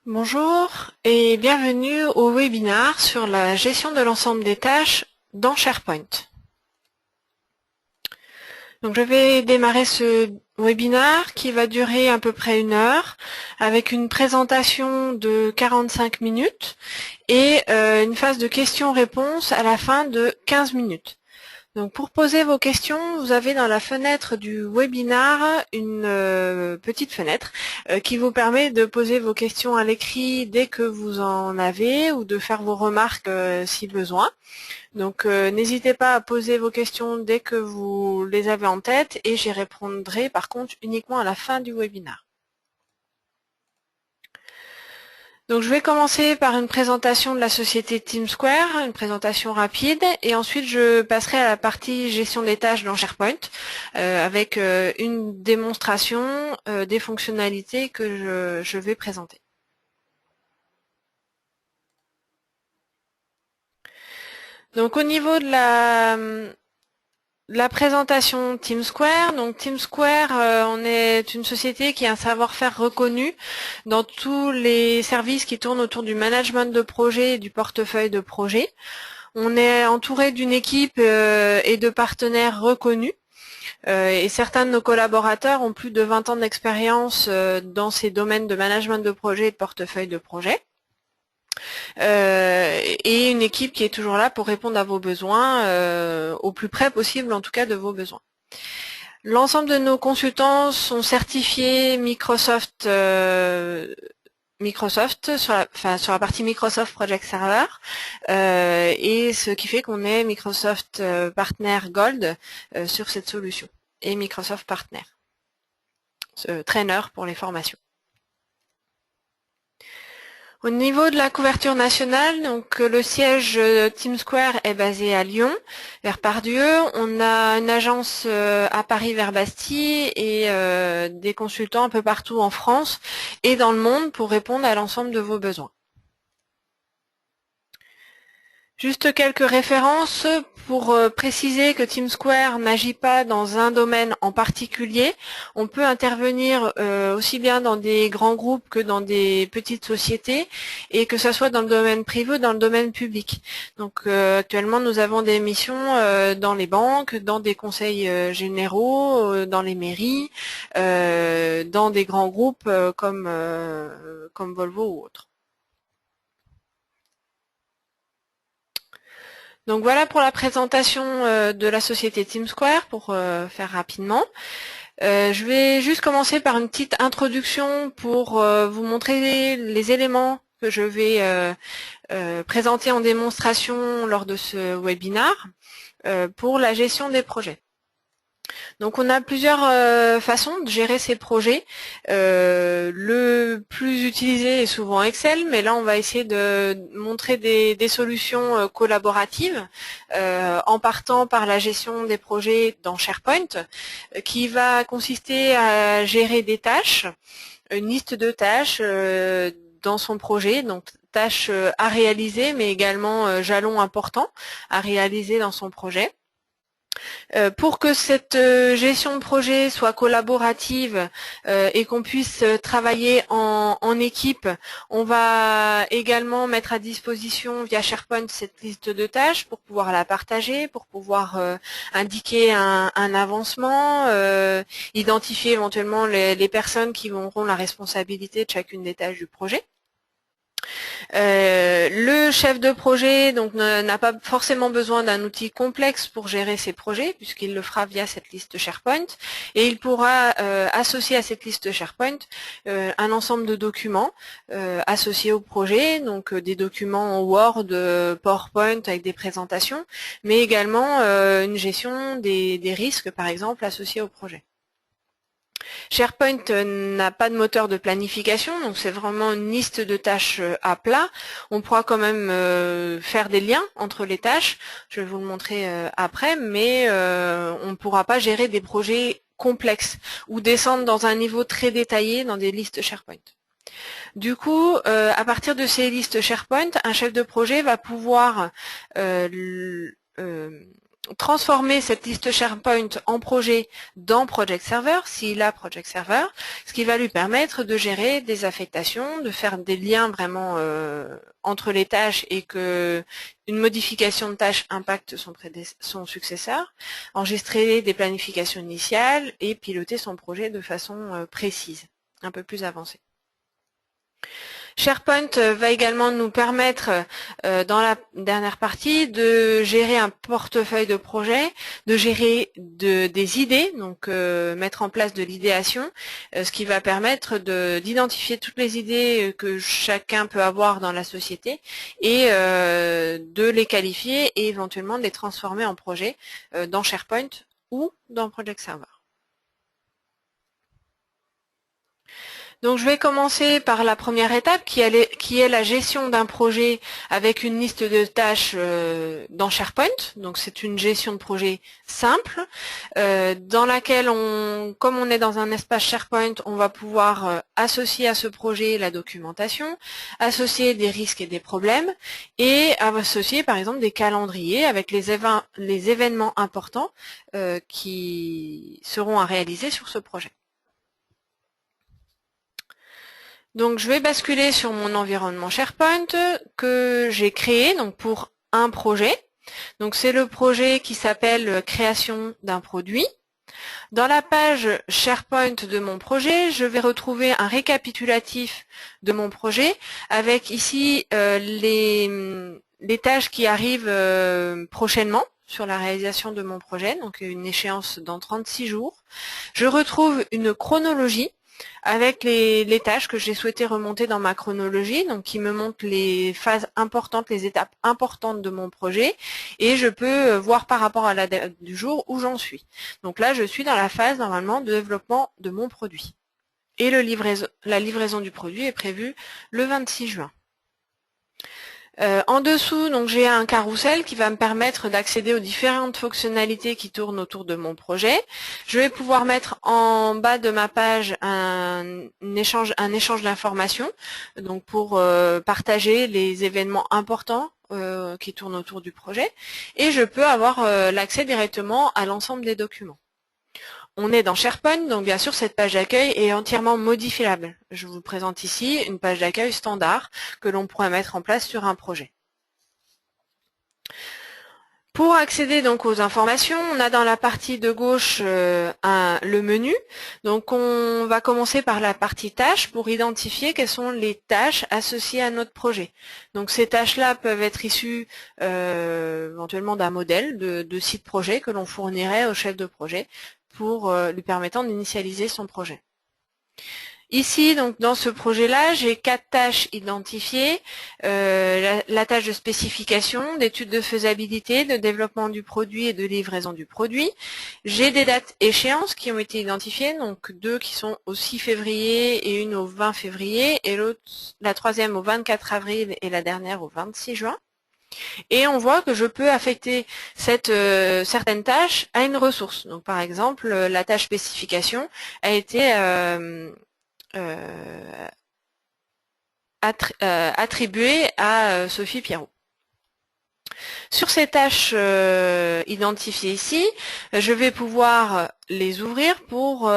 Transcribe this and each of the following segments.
Bonjour et bienvenue au webinaire sur la gestion de l'ensemble des tâches dans SharePoint. Donc je vais démarrer ce webinaire qui va durer à peu près 1 heure avec une présentation de 45 minutes et une phase de questions-réponses à la fin de 15 minutes. Donc pour poser vos questions, vous avez dans la fenêtre du webinaire une petite fenêtre qui vous permet de poser vos questions à l'écrit dès que vous en avez ou de faire vos remarques si besoin. Donc n'hésitez pas à poser vos questions dès que vous les avez en tête et j'y répondrai par contre uniquement à la fin du webinaire. Donc je vais commencer par une présentation de la société TeamSquare, une présentation rapide, et ensuite je passerai à la partie gestion des tâches dans SharePoint avec une démonstration des fonctionnalités que je vais présenter. Donc au niveau de la présentation TeamSquare. Donc TeamSquare, on est une société qui a un savoir-faire reconnu dans tous les services qui tournent autour du management de projet et du portefeuille de projet. On est entouré d'une équipe et de partenaires reconnus. Et certains de nos collaborateurs ont plus de 20 ans d'expérience dans ces domaines de management de projet et de portefeuille de projet. Et une équipe qui est toujours là pour répondre à vos besoins, au plus près possible en tout cas de vos besoins. L'ensemble de nos consultants sont certifiés Microsoft sur la partie Microsoft Project Server et ce qui fait qu'on est Microsoft Partner Gold sur cette solution et Microsoft Partner Trainer pour les formations. Au niveau de la couverture nationale, donc le siège TeamSquare est basé à Lyon, vers Pardieu. On a une agence à Paris vers Bastille et des consultants un peu partout en France et dans le monde pour répondre à l'ensemble de vos besoins. Juste quelques références pour préciser que TeamSquare n'agit pas dans un domaine en particulier. On peut intervenir aussi bien dans des grands groupes que dans des petites sociétés et que ce soit dans le domaine privé ou dans le domaine public. Donc actuellement nous avons des missions dans les banques, dans des conseils généraux, dans les mairies, dans des grands groupes comme Volvo ou autres. Donc voilà pour la présentation de la société TeamSquare pour faire rapidement. Je vais juste commencer par une petite introduction pour vous montrer les éléments que je vais présenter en démonstration lors de ce webinaire pour la gestion des projets. Donc on a plusieurs façons de gérer ces projets. Le plus utilisé est souvent Excel, mais là on va essayer de montrer des solutions collaboratives en partant par la gestion des projets dans SharePoint, qui va consister à gérer des tâches, une liste de tâches dans son projet, donc tâches à réaliser, mais également jalons importants à réaliser dans son projet. Pour que cette gestion de projet soit collaborative et qu'on puisse travailler en équipe, on va également mettre à disposition via SharePoint cette liste de tâches pour pouvoir la partager, pour pouvoir indiquer un avancement, identifier éventuellement les personnes qui auront la responsabilité de chacune des tâches du projet. Le chef de projet donc n'a pas forcément besoin d'un outil complexe pour gérer ses projets puisqu'il le fera via cette liste SharePoint et il pourra associer à cette liste SharePoint un ensemble de documents associés au projet, donc des documents en Word, PowerPoint avec des présentations, mais également une gestion des risques par exemple associés au projet. SharePoint n'a pas de moteur de planification, donc c'est vraiment une liste de tâches à plat. On pourra quand même faire des liens entre les tâches, je vais vous le montrer après, mais on ne pourra pas gérer des projets complexes ou descendre dans un niveau très détaillé dans des listes SharePoint. Du coup, à partir de ces listes SharePoint, un chef de projet va pouvoir transformer cette liste SharePoint en projet dans Project Server, s'il a Project Server, ce qui va lui permettre de gérer des affectations, de faire des liens vraiment entre les tâches et que une modification de tâche impacte son successeur, enregistrer des planifications initiales et piloter son projet de façon précise, un peu plus avancée. SharePoint va également nous permettre, dans la dernière partie, de gérer un portefeuille de projets, de gérer des idées, donc mettre en place de l'idéation, ce qui va permettre d'identifier toutes les idées que chacun peut avoir dans la société et de les qualifier et éventuellement de les transformer en projets dans SharePoint ou dans Project Server. Donc je vais commencer par la première étape qui est la gestion d'un projet avec une liste de tâches dans SharePoint. Donc c'est une gestion de projet simple dans laquelle comme on est dans un espace SharePoint, on va pouvoir associer à ce projet la documentation, associer des risques et des problèmes et associer par exemple des calendriers avec les événements importants qui seront à réaliser sur ce projet. Donc je vais basculer sur mon environnement SharePoint que j'ai créé donc pour un projet. Donc c'est le projet qui s'appelle création d'un produit. Dans la page SharePoint de mon projet, je vais retrouver un récapitulatif de mon projet avec ici les tâches qui arrivent prochainement sur la réalisation de mon projet, donc une échéance dans 36 jours. Je retrouve une chronologie avec les tâches que j'ai souhaité remonter dans ma chronologie, donc qui me montrent les phases importantes, les étapes importantes de mon projet, et je peux voir par rapport à la date du jour où j'en suis. Donc là, je suis dans la phase normalement de développement de mon produit. Et la livraison du produit est prévue le 26 juin. En dessous, donc j'ai un carrousel qui va me permettre d'accéder aux différentes fonctionnalités qui tournent autour de mon projet. Je vais pouvoir mettre en bas de ma page un échange d'informations, donc pour partager les événements importants qui tournent autour du projet. Et je peux avoir l'accès directement à l'ensemble des documents. On est dans SharePoint, donc bien sûr cette page d'accueil est entièrement modifiable. Je vous présente ici une page d'accueil standard que l'on pourrait mettre en place sur un projet. Pour accéder donc aux informations, on a dans la partie de gauche le menu. Donc on va commencer par la partie tâches pour identifier quelles sont les tâches associées à notre projet. Donc ces tâches-là peuvent être issues éventuellement d'un modèle de site projet que l'on fournirait au chef de projet pour lui permettant d'initialiser son projet. Ici, donc dans ce projet-là, j'ai 4 tâches identifiées. La tâche de spécification, d'étude de faisabilité, de développement du produit et de livraison du produit. J'ai des dates échéances qui ont été identifiées, donc 2 qui sont au 6 février et une au 20 février, et la troisième au 24 avril et la dernière au 26 juin. Et on voit que je peux affecter certaines tâches à une ressource. Donc par exemple, la tâche spécification a été attribuée à Sophie Pierrot. Sur ces tâches identifiées ici, je vais pouvoir les ouvrir pour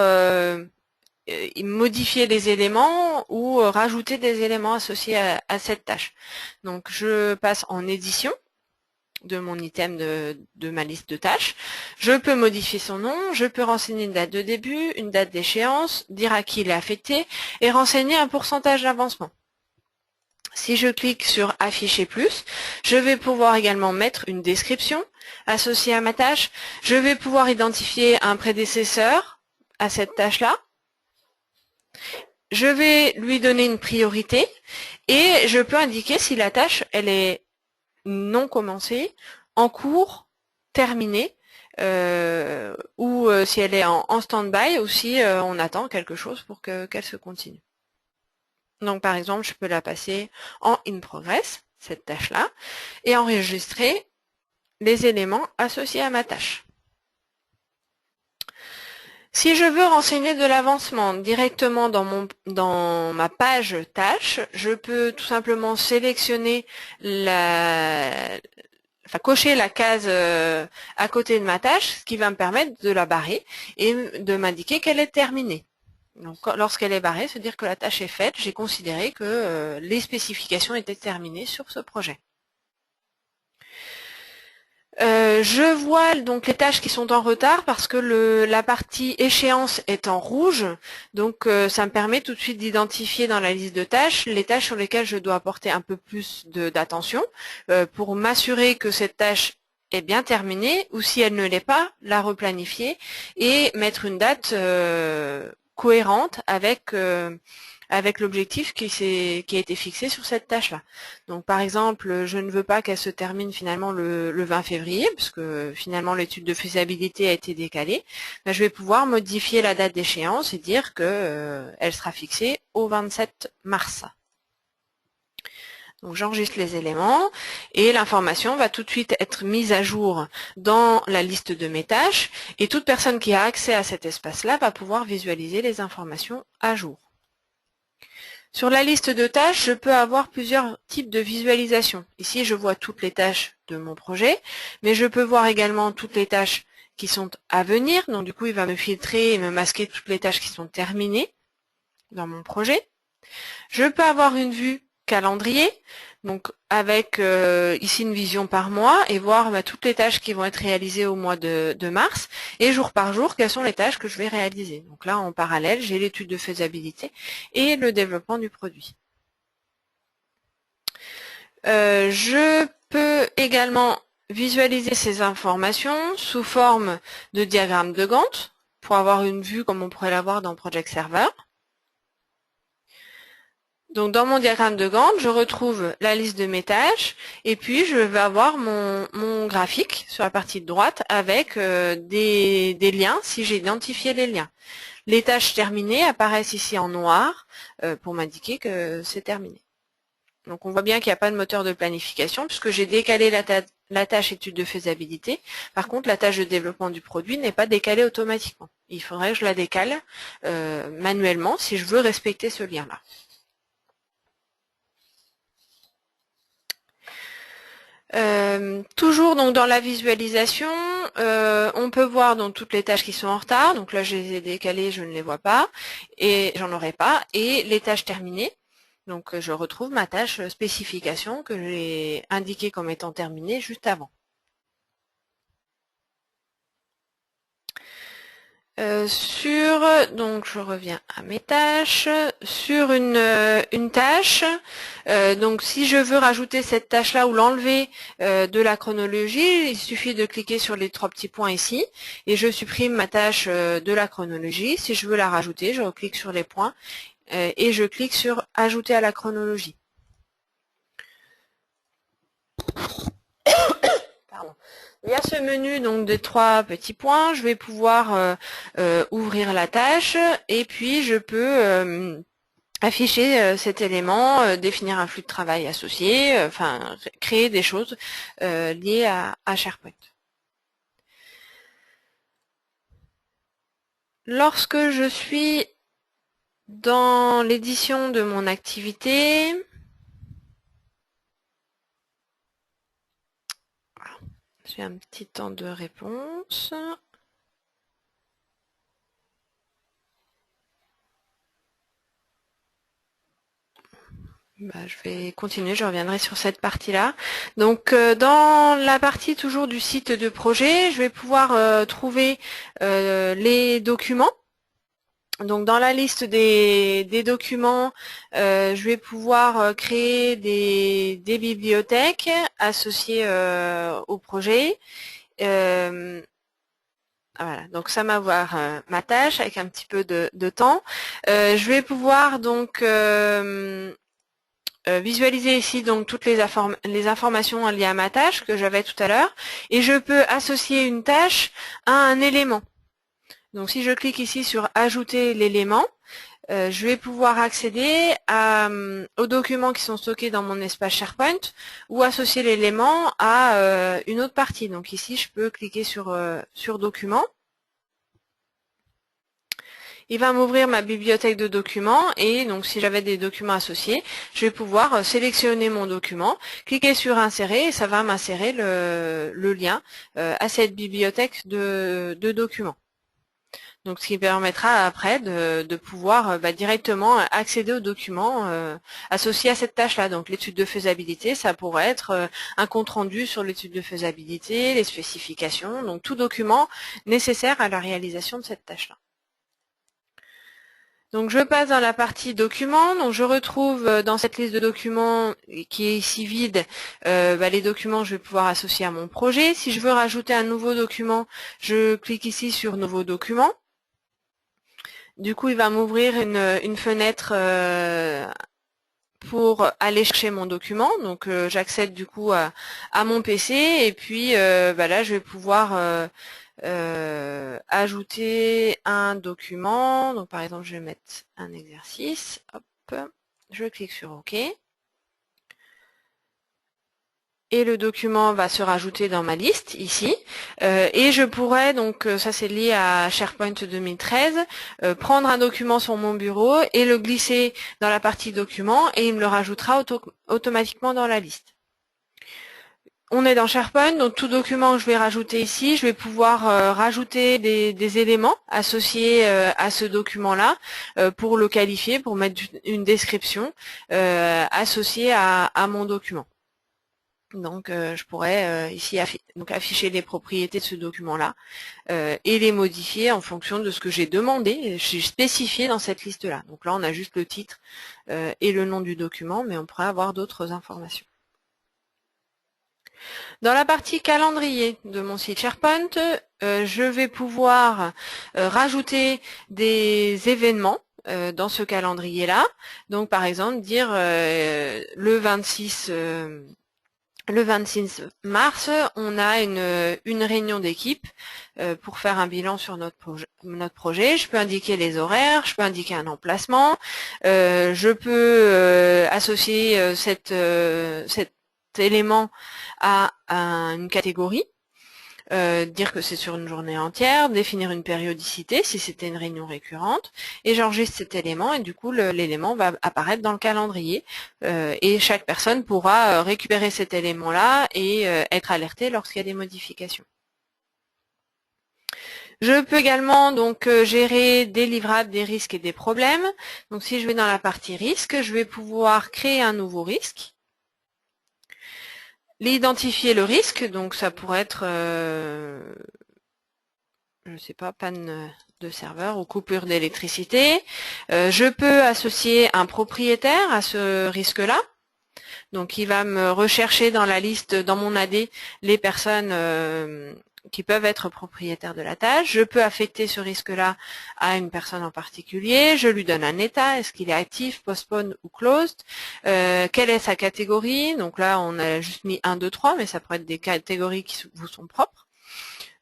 modifier les éléments ou rajouter des éléments associés à cette tâche. Donc je passe en édition de mon item de ma liste de tâches. Je peux modifier son nom, je peux renseigner une date de début, une date d'échéance, dire à qui il est affecté et renseigner un pourcentage d'avancement. Si je clique sur Afficher plus, je vais pouvoir également mettre une description associée à ma tâche. Je vais pouvoir identifier un prédécesseur à cette tâche-là. Je vais lui donner une priorité et je peux indiquer si la tâche elle est non commencée, en cours, terminée, ou si elle est en stand-by ou si on attend quelque chose pour qu'elle se continue. Donc par exemple, je peux la passer en in progress, cette tâche-là, et enregistrer les éléments associés à ma tâche. Si je veux renseigner de l'avancement directement dans ma page tâche, je peux tout simplement sélectionner cocher la case à côté de ma tâche, ce qui va me permettre de la barrer et de m'indiquer qu'elle est terminée. Donc, lorsqu'elle est barrée, se dire que la tâche est faite, j'ai considéré que les spécifications étaient terminées sur ce projet. Je vois donc les tâches qui sont en retard parce que la partie échéance est en rouge, donc ça me permet tout de suite d'identifier dans la liste de tâches les tâches sur lesquelles je dois apporter un peu plus d'attention pour m'assurer que cette tâche est bien terminée, ou si elle ne l'est pas, la replanifier et mettre une date cohérente avec l'objectif qui a été fixé sur cette tâche-là. Donc par exemple, je ne veux pas qu'elle se termine finalement le 20 février, puisque finalement l'étude de faisabilité a été décalée. Ben, je vais pouvoir modifier la date d'échéance et dire qu'elle sera fixée au 27 mars. Donc j'enregistre les éléments et l'information va tout de suite être mise à jour dans la liste de mes tâches, et toute personne qui a accès à cet espace-là va pouvoir visualiser les informations à jour. Sur la liste de tâches, je peux avoir plusieurs types de visualisation. Ici, je vois toutes les tâches de mon projet, mais je peux voir également toutes les tâches qui sont à venir. Donc du coup, il va me filtrer et me masquer toutes les tâches qui sont terminées dans mon projet. Je peux avoir une vue calendrier, donc avec ici une vision par mois, et voir toutes les tâches qui vont être réalisées au mois de mars, et jour par jour, quelles sont les tâches que je vais réaliser. Donc là, en parallèle, j'ai l'étude de faisabilité et le développement du produit. Je peux également visualiser ces informations sous forme de diagramme de Gantt, pour avoir une vue comme on pourrait l'avoir dans Project Server. Donc dans mon diagramme de Gantt, je retrouve la liste de mes tâches et puis je vais avoir mon graphique sur la partie de droite avec des liens si j'ai identifié les liens. Les tâches terminées apparaissent ici en noir pour m'indiquer que c'est terminé. Donc on voit bien qu'il n'y a pas de moteur de planification puisque j'ai décalé la tâche étude de faisabilité. Par contre, la tâche de développement du produit n'est pas décalée automatiquement. Il faudrait que je la décale manuellement si je veux respecter ce lien-là. Toujours donc dans la visualisation, on peut voir donc toutes les tâches qui sont en retard. Donc là, je les ai décalées, je ne les vois pas et j'en aurai pas. Et les tâches terminées. Donc je retrouve ma tâche spécification que j'ai indiquée comme étant terminée juste avant. Donc je reviens à mes tâches, sur une tâche, donc si je veux rajouter cette tâche-là ou l'enlever de la chronologie, il suffit de cliquer sur les trois petits points ici, et je supprime ma tâche de la chronologie. Si je veux la rajouter, je clique sur les points, et je clique sur ajouter à la chronologie. Pardon. Il y a ce menu donc des trois petits points, je vais pouvoir ouvrir la tâche et puis je peux afficher cet élément, définir un flux de travail associé, enfin créer des choses liées à SharePoint. Lorsque je suis dans l'édition de mon activité, j'ai un petit temps de réponse. Je vais continuer, je reviendrai sur cette partie-là. Donc dans la partie toujours du site de projet, je vais pouvoir trouver les documents. Donc dans la liste des documents, je vais pouvoir créer des bibliothèques associées au projet. Voilà, donc ça va avoir ma tâche avec un petit peu de temps. Je vais pouvoir donc visualiser ici donc toutes les informations liées à ma tâche que j'avais tout à l'heure, et je peux associer une tâche à un élément. Donc si je clique ici sur ajouter l'élément, je vais pouvoir accéder aux documents qui sont stockés dans mon espace SharePoint ou associer l'élément à une autre partie. Donc ici je peux cliquer sur documents. Il va m'ouvrir ma bibliothèque de documents et donc si j'avais des documents associés, je vais pouvoir sélectionner mon document, cliquer sur insérer et ça va m'insérer le lien à cette bibliothèque de documents. Donc, ce qui permettra après de pouvoir directement accéder aux documents associés à cette tâche-là. Donc, l'étude de faisabilité, ça pourrait être un compte-rendu sur l'étude de faisabilité, les spécifications, donc tout document nécessaire à la réalisation de cette tâche-là. Donc, je passe dans la partie documents. Donc, je retrouve dans cette liste de documents qui est ici vide, les documents que je vais pouvoir associer à mon projet. Si je veux rajouter un nouveau document, je clique ici sur Nouveau document. Du coup, il va m'ouvrir une fenêtre pour aller chercher mon document. Donc, j'accède du coup à mon PC et puis là, je vais pouvoir ajouter un document. Donc, par exemple, je vais mettre un exercice. Hop, je clique sur OK. Et le document va se rajouter dans ma liste ici. Et je pourrais, donc ça c'est lié à SharePoint 2013, prendre un document sur mon bureau et le glisser dans la partie documents et il me le rajoutera automatiquement dans la liste. On est dans SharePoint, donc tout document que je vais rajouter ici, je vais pouvoir rajouter des éléments associés à ce document-là pour le qualifier, pour mettre une description associée à mon document. Donc, je pourrais ici afficher les propriétés de ce document-là et les modifier en fonction de ce que j'ai demandé, j'ai spécifié dans cette liste-là. Donc là, on a juste le titre et le nom du document, mais on pourrait avoir d'autres informations. Dans la partie calendrier de mon site SharePoint, je vais pouvoir rajouter des événements dans ce calendrier-là. Donc, par exemple, dire le 26 mars, on a une réunion d'équipe pour faire un bilan sur notre projet. Je peux indiquer les horaires, je peux indiquer un emplacement, je peux associer cet élément à une catégorie, dire que c'est sur une journée entière, définir une périodicité si c'était une réunion récurrente, et j'enregistre cet élément et du coup l'élément va apparaître dans le calendrier et chaque personne pourra récupérer cet élément-là et être alertée lorsqu'il y a des modifications. Je peux également donc gérer des livrables, des risques et des problèmes. Donc si je vais dans la partie risque, je vais pouvoir créer un nouveau risque. L'identifier le risque, donc ça pourrait être, je ne sais pas, panne de serveur ou coupure d'électricité. Je peux associer un propriétaire à ce risque-là. Donc il va me rechercher dans la liste, dans mon AD, les personnes qui peuvent être propriétaires de la tâche. Je peux affecter ce risque-là à une personne en particulier. Je lui donne un état. Est-ce qu'il est actif, postpone ou closed? Quelle est sa catégorie? Donc là, on a juste mis 1, 2, 3, mais ça pourrait être des catégories qui vous sont propres.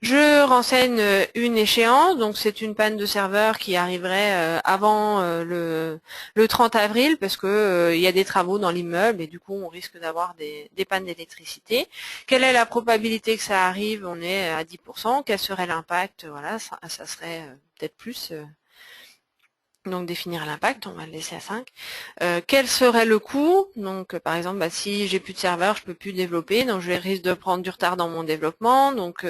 Je renseigne une échéance, donc c'est une panne de serveur qui arriverait avant le 30 avril parce que il y a des travaux dans l'immeuble et du coup on risque d'avoir des pannes d'électricité. Quelle est la probabilité que ça arrive? On est à 10%. Quel serait l'impact? Voilà, ça serait peut-être plus. Donc définir l'impact, on va le laisser à 5. Quel serait le coût? Donc par exemple, si j'ai plus de serveur, je peux plus développer, donc je risque de prendre du retard dans mon développement, donc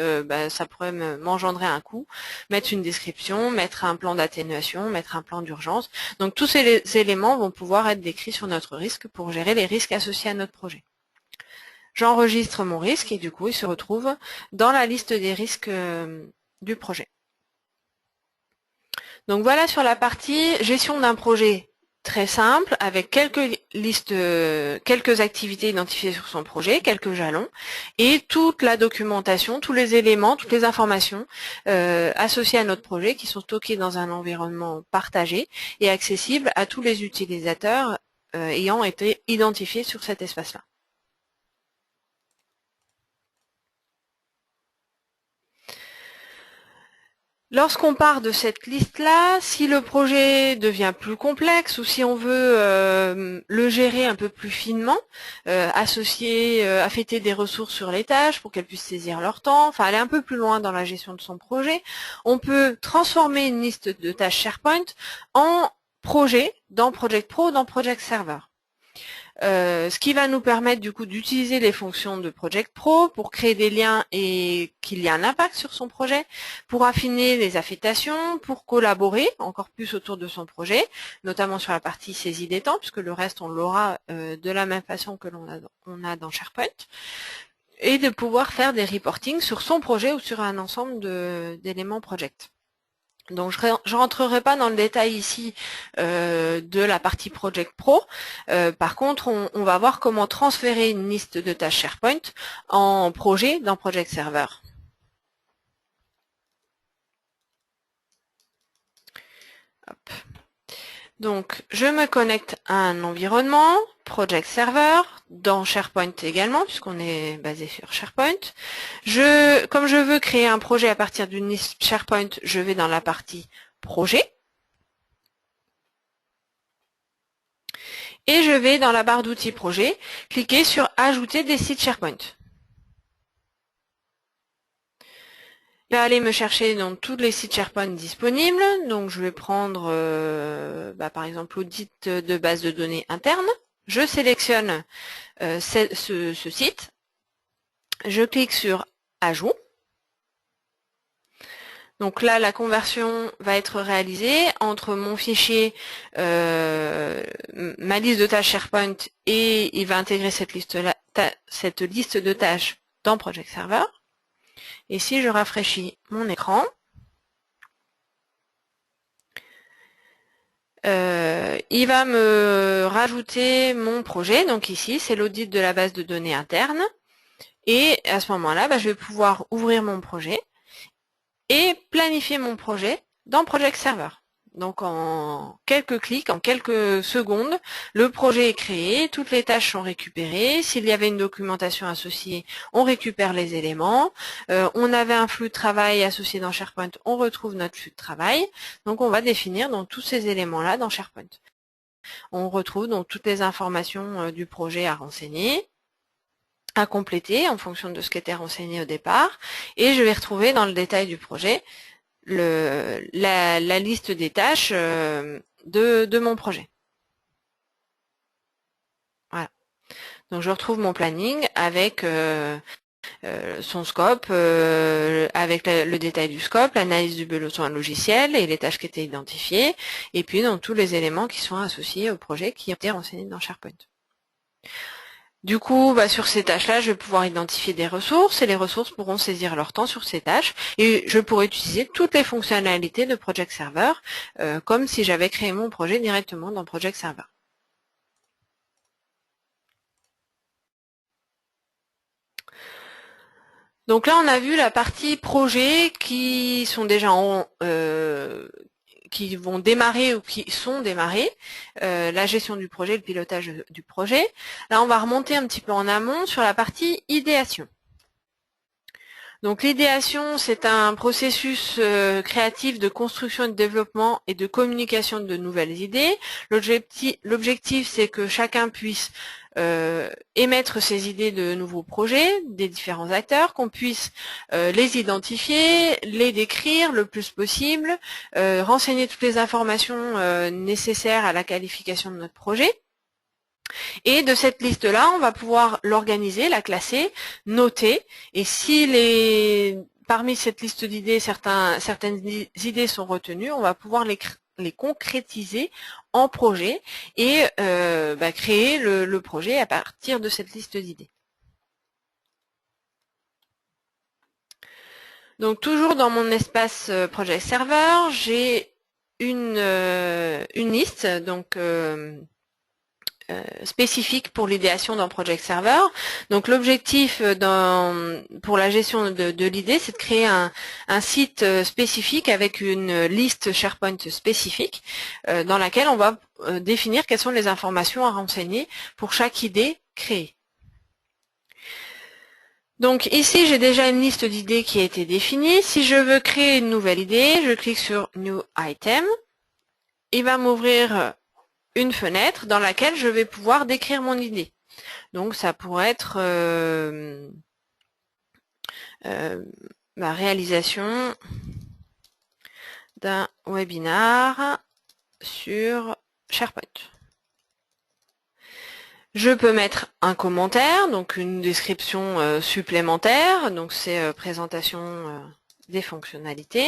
ça pourrait m'engendrer un coût. Mettre une description, mettre un plan d'atténuation, mettre un plan d'urgence. Donc tous ces éléments vont pouvoir être décrits sur notre risque pour gérer les risques associés à notre projet. J'enregistre mon risque et du coup il se retrouve dans la liste des risques du projet. Donc voilà sur la partie gestion d'un projet très simple avec quelques listes, quelques activités identifiées sur son projet, quelques jalons et toute la documentation, tous les éléments, toutes les informations associées à notre projet qui sont stockées dans un environnement partagé et accessible à tous les utilisateurs ayant été identifiés sur cet espace-là. Lorsqu'on part de cette liste-là, si le projet devient plus complexe ou si on veut le gérer un peu plus finement, affecter des ressources sur les tâches pour qu'elles puissent saisir leur temps, enfin aller un peu plus loin dans la gestion de son projet, on peut transformer une liste de tâches SharePoint en projet dans Project Pro, dans Project Server. Ce qui va nous permettre du coup d'utiliser les fonctions de Project Pro pour créer des liens et qu'il y ait un impact sur son projet, pour affiner les affectations, pour collaborer encore plus autour de son projet, notamment sur la partie saisie des temps, puisque le reste on l'aura de la même façon que l'on a dans SharePoint, et de pouvoir faire des reportings sur son projet ou sur un ensemble d'éléments project. Donc je ne rentrerai pas dans le détail ici de la partie Project Pro. Par contre, on va voir comment transférer une liste de tâches SharePoint en projet dans Project Server. Hop. Donc, je me connecte à un environnement, Project Server, dans SharePoint également, puisqu'on est basé sur SharePoint. Comme je veux créer un projet à partir d'une liste SharePoint, je vais dans la partie Projet. Et je vais dans la barre d'outils Projet, cliquer sur Ajouter des sites SharePoint. Il va aller me chercher dans tous les sites SharePoint disponibles. Donc je vais prendre par exemple l'audit de base de données interne. Je sélectionne ce site. Je clique sur Ajout. Donc là, la conversion va être réalisée entre mon fichier, ma liste de tâches SharePoint, et il va intégrer cette liste de tâches dans Project Server. Et si je rafraîchis mon écran, il va me rajouter mon projet. Donc ici, c'est l'audit de la base de données interne. Et à ce moment-là, je vais pouvoir ouvrir mon projet et planifier mon projet dans Project Server. Donc en quelques clics, en quelques secondes, le projet est créé, toutes les tâches sont récupérées. S'il y avait une documentation associée, on récupère les éléments. On avait un flux de travail associé dans SharePoint, on retrouve notre flux de travail. Donc on va définir donc tous ces éléments-là dans SharePoint. On retrouve donc toutes les informations du projet à renseigner, à compléter en fonction de ce qui était renseigné au départ. Et je vais retrouver dans le détail du projet la liste des tâches de mon projet. Voilà. Donc je retrouve mon planning avec son scope, avec le détail du scope, l'analyse du besoin logiciel et les tâches qui étaient identifiées, et puis donc tous les éléments qui sont associés au projet qui ont été renseignés dans SharePoint. Du coup, sur ces tâches-là, je vais pouvoir identifier des ressources et les ressources pourront saisir leur temps sur ces tâches et je pourrai utiliser toutes les fonctionnalités de Project Server comme si j'avais créé mon projet directement dans Project Server. Donc là, on a vu la partie projet qui sont déjà qui vont démarrer ou qui sont démarrés, la gestion du projet, le pilotage du projet. Là, on va remonter un petit peu en amont sur la partie idéation. Donc l'idéation, c'est un processus créatif de construction et de développement et de communication de nouvelles idées. L'objectif, c'est que chacun puisse émettre ses idées de nouveaux projets des différents acteurs, qu'on puisse les identifier, les décrire le plus possible, renseigner toutes les informations nécessaires à la qualification de notre projet. Et de cette liste-là, on va pouvoir l'organiser, la classer, noter. Et si parmi cette liste d'idées, certaines idées sont retenues, on va pouvoir les concrétiser en projet et créer le projet à partir de cette liste d'idées. Donc toujours dans mon espace Project Server, j'ai une liste donc spécifique pour l'idéation dans Project Server. Donc l'objectif pour la gestion de l'idée, c'est de créer un site spécifique avec une liste SharePoint spécifique dans laquelle on va définir quelles sont les informations à renseigner pour chaque idée créée. Donc ici, j'ai déjà une liste d'idées qui a été définie. Si je veux créer une nouvelle idée, je clique sur New Item. Il va m'ouvrir une fenêtre dans laquelle je vais pouvoir décrire mon idée. Donc ça pourrait être ma réalisation d'un webinar sur SharePoint. Je peux mettre un commentaire, donc une description supplémentaire, donc c'est présentation des fonctionnalités.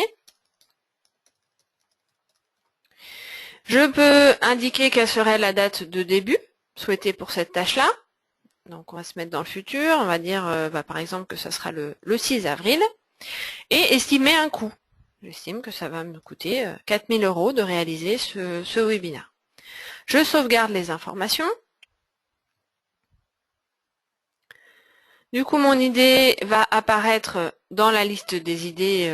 Je peux indiquer quelle serait la date de début souhaitée pour cette tâche-là. Donc on va se mettre dans le futur, on va dire par exemple que ça sera le 6 avril, et estimer un coût. J'estime que ça va me coûter 4 000 € de réaliser ce webinaire. Je sauvegarde les informations. Du coup, mon idée va apparaître dans la liste des idées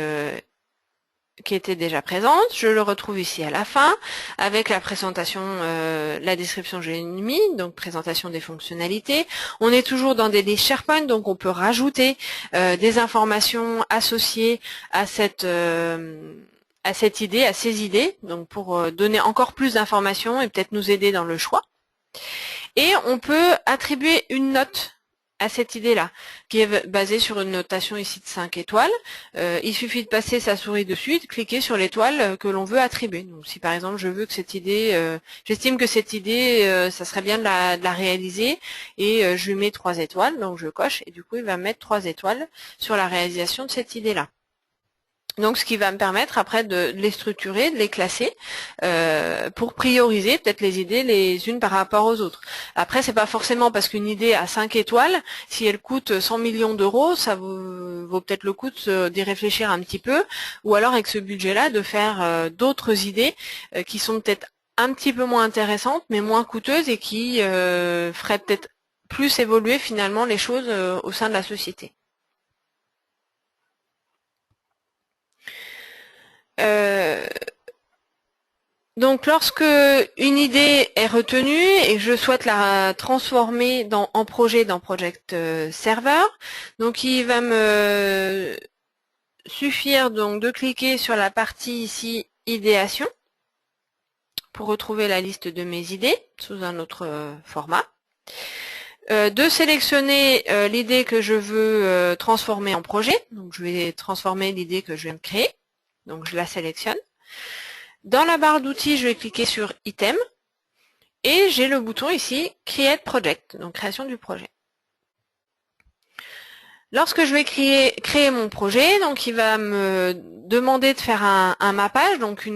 qui était déjà présente. Je le retrouve ici à la fin, avec la présentation, la description que j'ai mis, donc présentation des fonctionnalités. On est toujours dans des listes SharePoint, donc on peut rajouter des informations associées à cette idée, à ces idées, donc pour donner encore plus d'informations et peut-être nous aider dans le choix. Et on peut attribuer une note à cette idée-là, qui est basée sur une notation ici de 5 étoiles. Il suffit de passer sa souris dessus et de cliquer sur l'étoile que l'on veut attribuer. Donc si par exemple je veux que cette idée, j'estime que cette idée, ça serait bien de la réaliser, et je lui mets 3 étoiles, donc je coche, et du coup il va mettre 3 étoiles sur la réalisation de cette idée-là. Donc, ce qui va me permettre après de les structurer, de les classer pour prioriser peut-être les idées les unes par rapport aux autres. Après, c'est pas forcément parce qu'une idée a 5 étoiles, si elle coûte 100 millions d'euros, ça vaut peut-être le coup d'y réfléchir un petit peu, ou alors avec ce budget-là de faire d'autres idées qui sont peut-être un petit peu moins intéressantes, mais moins coûteuses et qui feraient peut-être plus évoluer finalement les choses au sein de la société. Donc lorsque une idée est retenue et que je souhaite la transformer en projet dans Project Server, donc il va me suffire donc de cliquer sur la partie ici idéation pour retrouver la liste de mes idées sous un autre format. De sélectionner l'idée que je veux transformer en projet. Donc je vais transformer l'idée que je viens de créer. Donc je la sélectionne. Dans la barre d'outils, je vais cliquer sur Item et j'ai le bouton ici Create Project, donc création du projet. Lorsque je vais créer mon projet, donc il va me demander de faire un mappage, donc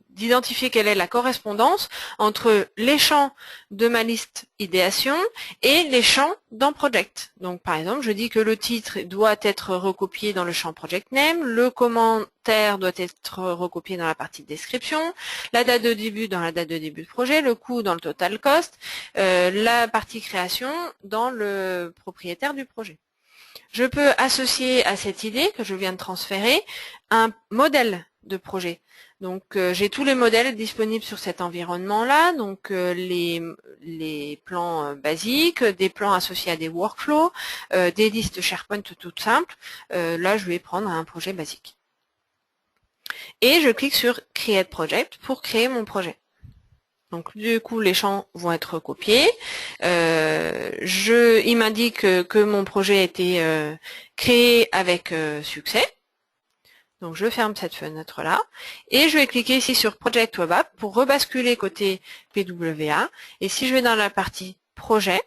d'identifier quelle est la correspondance entre les champs de ma liste idéation et les champs dans Project. Donc par exemple, je dis que le titre doit être recopié dans le champ Project Name, le commentaire doit être recopié dans la partie description, la date de début dans la date de début de projet, le coût dans le total cost, la partie création dans le propriétaire du projet. Je peux associer à cette idée que je viens de transférer un modèle de projet. Donc j'ai tous les modèles disponibles sur cet environnement-là, donc les plans basiques, des plans associés à des workflows, des listes SharePoint toutes simples. Là je vais prendre un projet basique. Et je clique sur Create Project pour créer mon projet. Donc du coup les champs vont être copiés. Il m'indique que mon projet a été créé avec succès. Donc je ferme cette fenêtre là et je vais cliquer ici sur Project Web App pour rebasculer côté PWA. Et si je vais dans la partie projet,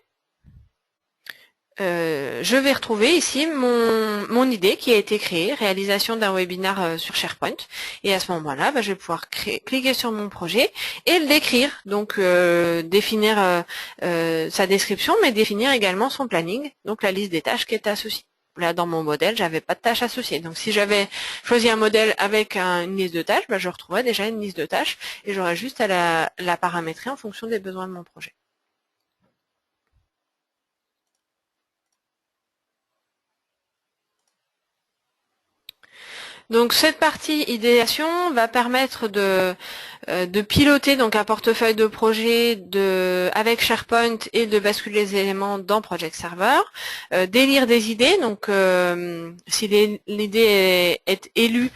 je vais retrouver ici mon idée qui a été créée, réalisation d'un webinaire sur SharePoint. Et à ce moment-là, je vais pouvoir cliquer sur mon projet et le décrire. Donc définir sa description, mais définir également son planning, donc la liste des tâches qui est associée. Là, dans mon modèle, j'avais pas de tâches associées. Donc si j'avais choisi un modèle avec une liste de tâches, je retrouverais déjà une liste de tâches et j'aurais juste à la paramétrer en fonction des besoins de mon projet. Donc cette partie idéation va permettre de de piloter donc un portefeuille de projet avec SharePoint et de basculer les éléments dans Project Server, d'élire des idées, donc si l'idée est élue,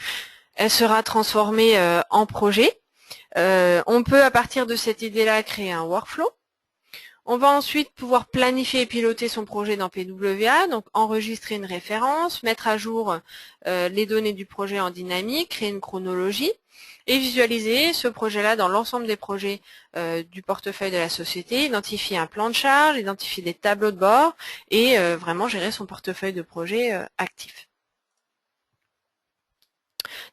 elle sera transformée en projet. On peut à partir de cette idée-là créer un workflow. On va ensuite pouvoir planifier et piloter son projet dans PWA, donc enregistrer une référence, mettre à jour les données du projet en dynamique, créer une chronologie et visualiser ce projet-là dans l'ensemble des projets du portefeuille de la société, identifier un plan de charge, identifier des tableaux de bord et vraiment gérer son portefeuille de projet actif.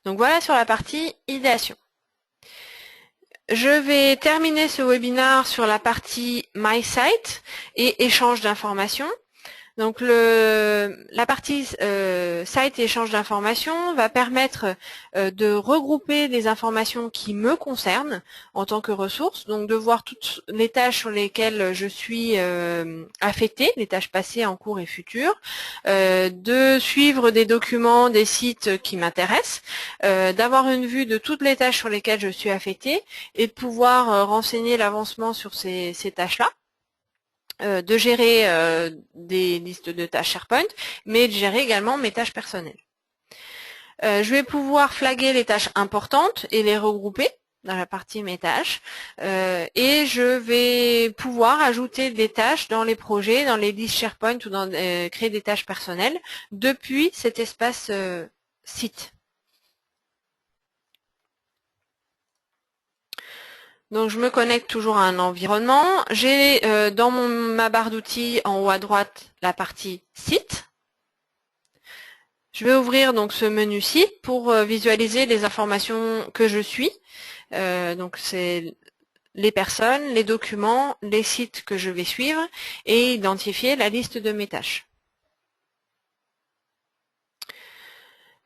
Donc voilà sur la partie idéation. Je vais terminer ce webinaire sur la partie My Site et échange d'informations. Donc la partie site et échange d'informations va permettre de regrouper les informations qui me concernent en tant que ressource, donc de voir toutes les tâches sur lesquelles je suis affectée, les tâches passées, en cours et futures, de suivre des documents, des sites qui m'intéressent, d'avoir une vue de toutes les tâches sur lesquelles je suis affectée et de pouvoir renseigner l'avancement sur ces tâches-là. De gérer des listes de tâches SharePoint, mais de gérer également mes tâches personnelles. Je vais pouvoir flaguer les tâches importantes et les regrouper dans la partie mes tâches, et je vais pouvoir ajouter des tâches dans les projets, dans les listes SharePoint ou créer des tâches personnelles depuis cet espace site. Donc je me connecte toujours à un environnement. J'ai dans ma barre d'outils en haut à droite la partie site. Je vais ouvrir donc ce menu site pour visualiser les informations que je suis. Donc c'est les personnes, les documents, les sites que je vais suivre et identifier la liste de mes tâches.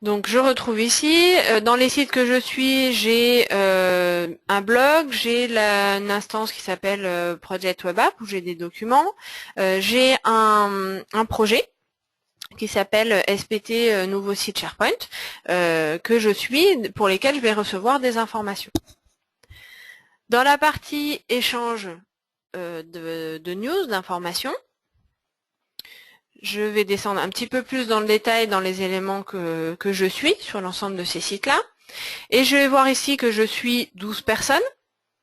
Donc je retrouve ici, dans les sites que je suis, j'ai un blog, j'ai une instance qui s'appelle Project Web App où j'ai des documents, j'ai un projet qui s'appelle SPT Nouveau Site SharePoint, que je suis, pour lesquels je vais recevoir des informations. Dans la partie échange de news, d'informations, je vais descendre un petit peu plus dans le détail dans les éléments que je suis sur l'ensemble de ces sites-là. Et je vais voir ici que je suis 12 personnes,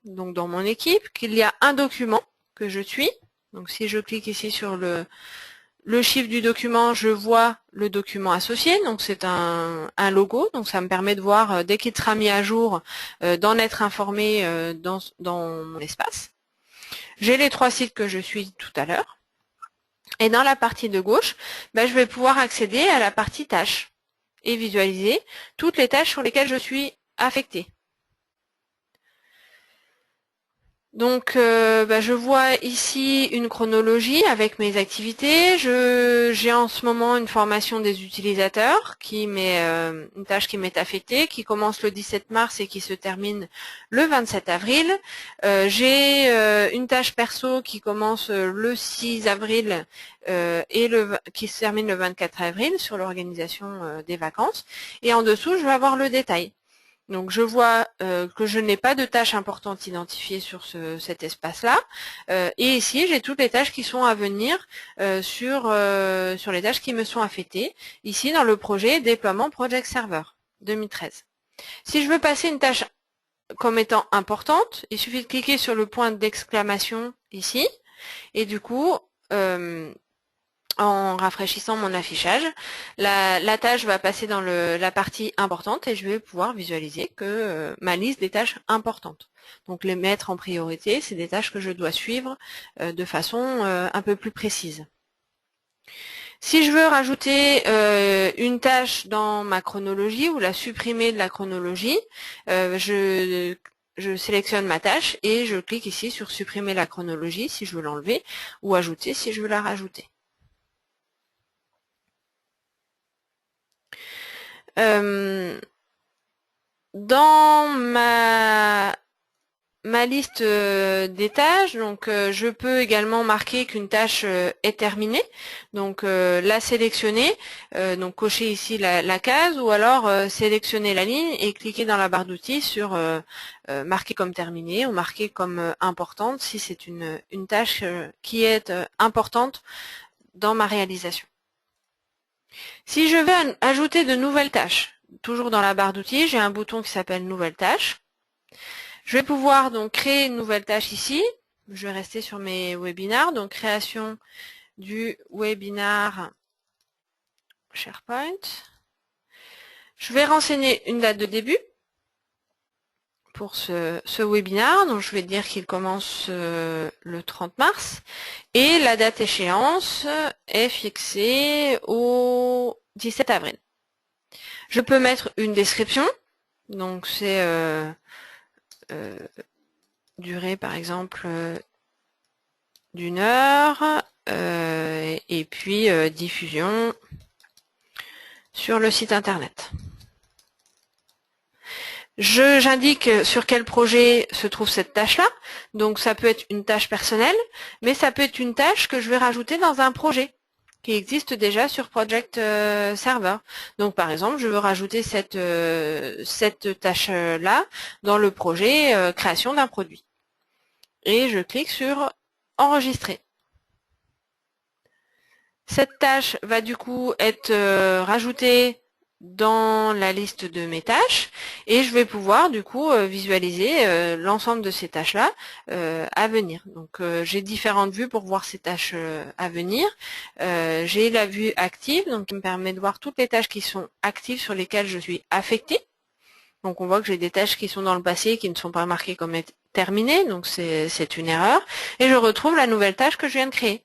donc dans mon équipe, qu'il y a un document que je suis. Donc si je clique ici sur le chiffre du document, je vois le document associé, donc c'est un logo, donc ça me permet de voir dès qu'il sera mis à jour, d'en être informé dans mon espace. J'ai les 3 sites que je suis tout à l'heure. Et dans la partie de gauche, je vais pouvoir accéder à la partie tâches et visualiser toutes les tâches sur lesquelles je suis affectée. Donc, je vois ici une chronologie avec mes activités. J'ai en ce moment une formation des utilisateurs une tâche qui m'est affectée, qui commence le 17 mars et qui se termine le 27 avril. J'ai une tâche perso qui commence le 6 avril et qui se termine le 24 avril sur l'organisation des vacances. Et en dessous, je vais avoir le détail. Donc je vois que je n'ai pas de tâches importantes identifiées sur cet espace-là. Et ici, j'ai toutes les tâches qui sont à venir sur les tâches qui me sont affectées. Ici, dans le projet Déploiement Project Server 2013. Si je veux passer une tâche comme étant importante, il suffit de cliquer sur le point d'exclamation ici. Et du coup, en rafraîchissant mon affichage, la tâche va passer dans la partie importante et je vais pouvoir visualiser que ma liste des tâches importantes. Donc les mettre en priorité, c'est des tâches que je dois suivre de façon un peu plus précise. Si je veux rajouter une tâche dans ma chronologie ou la supprimer de la chronologie, je sélectionne ma tâche et je clique ici sur supprimer la chronologie si je veux l'enlever ou ajouter si je veux la rajouter. Dans ma liste des tâches, donc je peux également marquer qu'une tâche est terminée, donc la sélectionner, donc cocher ici la case, ou alors sélectionner la ligne et cliquer dans la barre d'outils sur marquer comme terminée ou marquer comme importante si c'est une tâche qui est importante dans ma réalisation. Si je veux ajouter de nouvelles tâches, toujours dans la barre d'outils, j'ai un bouton qui s'appelle Nouvelles tâches. Je vais pouvoir donc créer une nouvelle tâche ici. Je vais rester sur mes webinars, donc création du webinar SharePoint. Je vais renseigner une date de début pour ce webinar, donc je vais dire qu'il commence le 30 mars et la date échéance est fixée au 17 avril. Je peux mettre une description, donc c'est durée par exemple d'1 heure et puis diffusion sur le site internet. J'indique sur quel projet se trouve cette tâche-là, donc ça peut être une tâche personnelle, mais ça peut être une tâche que je vais rajouter dans un projet qui existe déjà sur Project Server. Donc par exemple, je veux rajouter cette tâche-là dans le projet création d'un produit. Et je clique sur enregistrer. Cette tâche va du coup être rajoutée dans la liste de mes tâches et je vais pouvoir du coup visualiser l'ensemble de ces tâches-là à venir. Donc j'ai différentes vues pour voir ces tâches à venir. J'ai la vue active, donc qui me permet de voir toutes les tâches qui sont actives sur lesquelles je suis affectée. Donc on voit que j'ai des tâches qui sont dans le passé qui ne sont pas marquées comme terminées, donc c'est une erreur. Et je retrouve la nouvelle tâche que je viens de créer.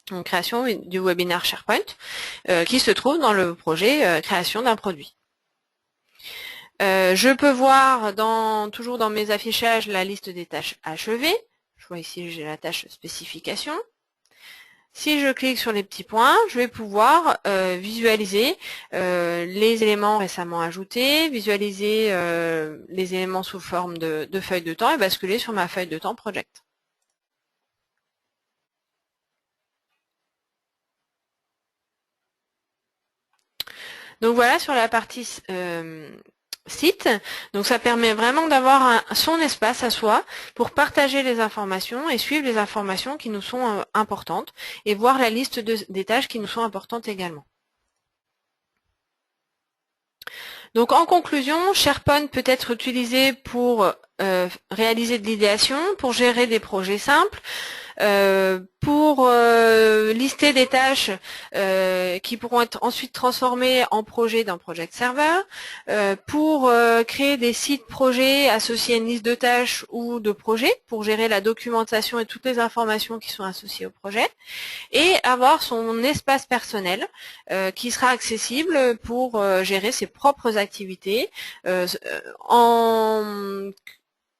Donc création du webinaire SharePoint qui se trouve dans le projet création d'un produit. Je peux voir toujours dans mes affichages la liste des tâches achevées. Je vois ici j'ai la tâche spécification. Si je clique sur les petits points, je vais pouvoir visualiser les éléments récemment ajoutés, visualiser les éléments sous forme de feuille de temps et basculer sur ma feuille de temps Project. Donc voilà sur la partie site. Donc ça permet vraiment d'avoir son espace à soi pour partager les informations et suivre les informations qui nous sont importantes et voir la liste des tâches qui nous sont importantes également. Donc en conclusion, SharePoint peut être utilisé pour réaliser de l'idéation, pour gérer des projets simples, pour lister des tâches qui pourront être ensuite transformées en projets dans Project Server, pour créer des sites projets associés à une liste de tâches ou de projets, pour gérer la documentation et toutes les informations qui sont associées au projet, et avoir son espace personnel qui sera accessible pour gérer ses propres activités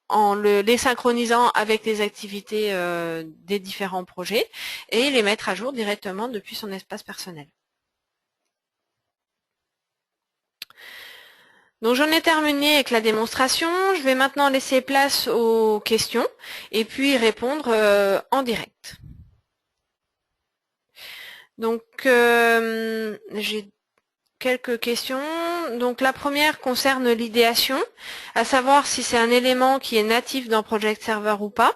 en les synchronisant avec les activités des différents projets et les mettre à jour directement depuis son espace personnel. Donc j'en ai terminé avec la démonstration. Je vais maintenant laisser place aux questions et puis répondre en direct. Donc j'ai quelques questions. Donc la première concerne l'idéation, à savoir si c'est un élément qui est natif dans Project Server ou pas.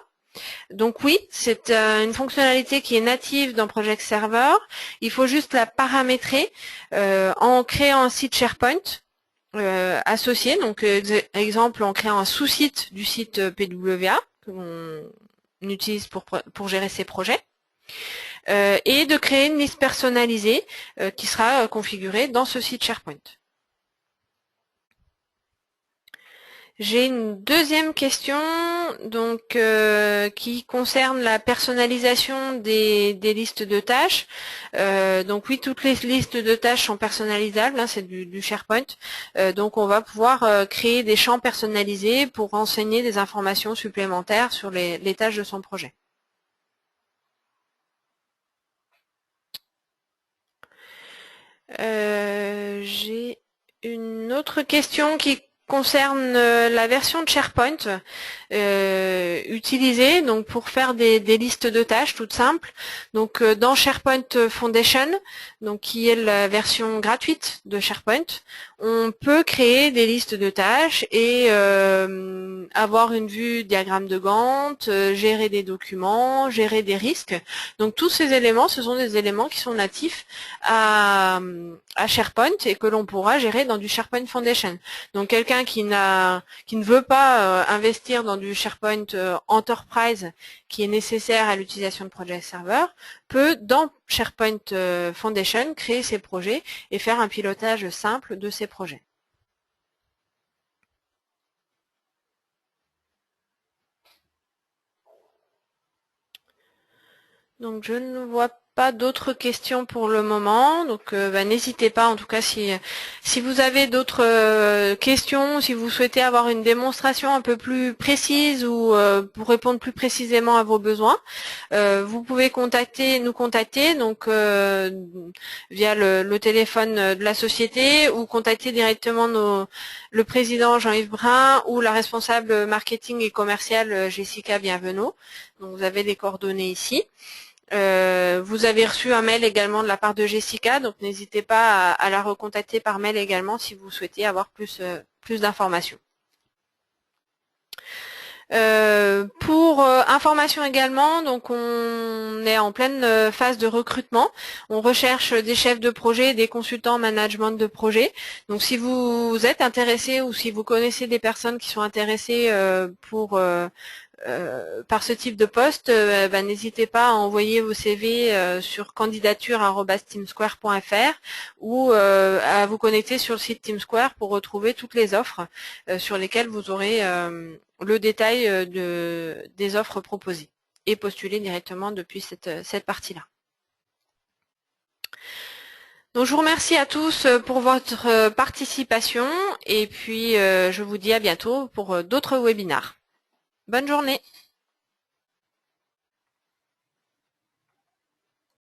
Donc oui, c'est une fonctionnalité qui est native dans Project Server. Il faut juste la paramétrer en créant un site SharePoint associé. Donc exemple en créant un sous-site du site PWA que l'on utilise pour gérer ses projets. Et de créer une liste personnalisée qui sera configurée dans ce site SharePoint. J'ai une deuxième question donc qui concerne la personnalisation des listes de tâches. Donc oui, toutes les listes de tâches sont personnalisables, hein, c'est du SharePoint. Donc on va pouvoir créer des champs personnalisés pour renseigner des informations supplémentaires sur les tâches de son projet. J'ai une autre question qui concerne la version de SharePoint utilisée donc pour faire des listes de tâches toutes simples. Donc dans SharePoint Foundation, donc qui est la version gratuite de SharePoint, on peut créer des listes de tâches et avoir une vue diagramme de Gantt, gérer des documents, gérer des risques. Donc tous ces éléments, ce sont des éléments qui sont natifs à SharePoint et que l'on pourra gérer dans du SharePoint Foundation. Donc quelqu'un qui ne veut pas investir dans du SharePoint Enterprise qui est nécessaire à l'utilisation de Project Server peut dans SharePoint Foundation créer ses projets et faire un pilotage simple de ses projets. Donc je ne vois pas d'autres questions pour le moment, donc n'hésitez pas, en tout cas si vous avez d'autres questions, si vous souhaitez avoir une démonstration un peu plus précise ou pour répondre plus précisément à vos besoins, vous pouvez nous contacter donc via le téléphone de la société ou contacter directement le président Jean-Yves Brun ou la responsable marketing et commercial Jessica Bienvenot. Donc vous avez les coordonnées ici. Vous avez reçu un mail également de la part de Jessica, donc n'hésitez pas à la recontacter par mail également si vous souhaitez avoir plus d'informations. Pour information également, donc on est en pleine phase de recrutement. On recherche des chefs de projet et des consultants en management de projet. Donc si vous êtes intéressé ou si vous connaissez des personnes qui sont intéressées par ce type de poste, n'hésitez pas à envoyer vos CV sur candidature@teamsquare.fr ou à vous connecter sur le site TeamSquare pour retrouver toutes les offres sur lesquelles vous aurez le détail des offres proposées et postuler directement depuis cette partie-là. Donc je vous remercie à tous pour votre participation et puis je vous dis à bientôt pour d'autres webinaires. Bonne journée.